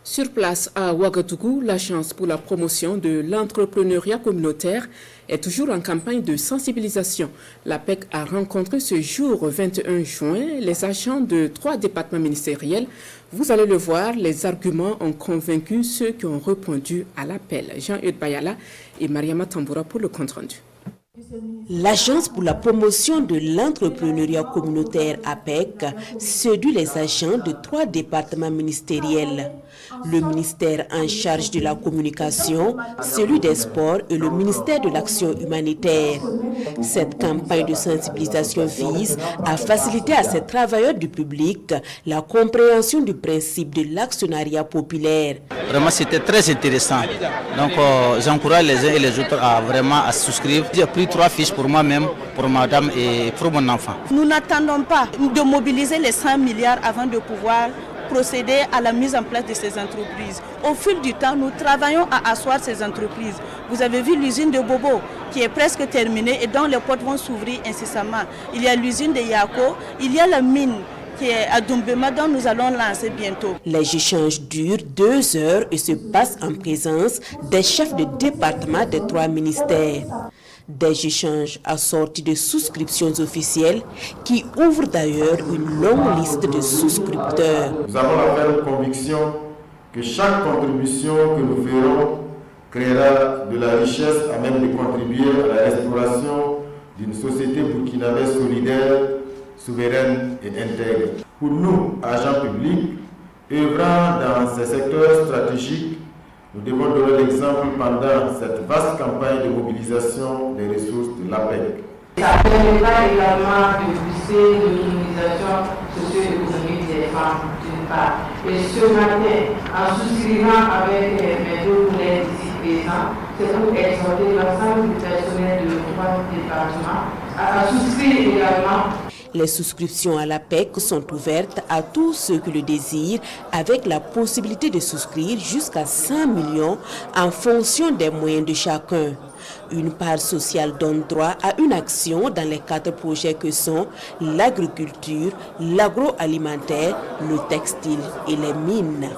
Sur place à Ouagadougou, l'Agence pour la promotion de l'entrepreneuriat communautaire est toujours en campagne de sensibilisation. L'APEC a rencontré ce jour 21 juin les agents de 3 départements ministériels. Vous allez le voir, les arguments ont convaincu ceux qui ont répondu à l'appel. Jean-Eudes Bayala et Mariama Tamboura pour le compte-rendu. L'Agence pour la promotion de l'entrepreneuriat communautaire APEC séduit les agents de 3 départements ministériels. Le ministère en charge de la communication, celui des sports et le ministère de l'action humanitaire. Cette campagne de sensibilisation vise à faciliter à ces travailleurs du public la compréhension du principe de l'actionnariat populaire. Vraiment, c'était très intéressant. Donc, j'encourage les uns et les autres à souscrire. J'ai pris 3 fiches pour moi-même, pour madame et pour mon enfant. Nous n'attendons pas de mobiliser les 100 milliards avant de pouvoir procéder à la mise en place de ces entreprises. Au fil du temps, nous travaillons à asseoir ces entreprises. Vous avez vu l'usine de Bobo qui est presque terminée et dont les portes vont s'ouvrir incessamment. Il y a l'usine de Yako, il y a la mine qui est à Doumbema dont nous allons lancer bientôt. Les échanges durent 2 heures et se passent en présence des chefs de département des 3 ministères. Des échanges assortis de souscriptions officielles qui ouvrent d'ailleurs une longue liste de souscripteurs. Nous avons la ferme conviction que chaque contribution que nous ferons créera de la richesse à même de contribuer à la restauration d'une société burkinabé solidaire, souveraine et intègre. Pour nous, agents publics, œuvrant dans ces secteurs stratégiques, nous devons donner l'exemple pendant cette vaste campagne de mobilisation des ressources de l'APEC. Ça permettra également de pousser l'autonomisation socio-économique des femmes, d'une part. Et ce matin, en souscrivant avec mes 2 collègues ici présents, c'est pour exhorter l'ensemble du personnel de 3 départements à souscrire également. Les souscriptions à l'APEC sont ouvertes à tous ceux qui le désirent, avec la possibilité de souscrire jusqu'à 100 millions en fonction des moyens de chacun. Une part sociale donne droit à une action dans les 4 projets que sont l'agriculture, l'agroalimentaire, le textile et les mines.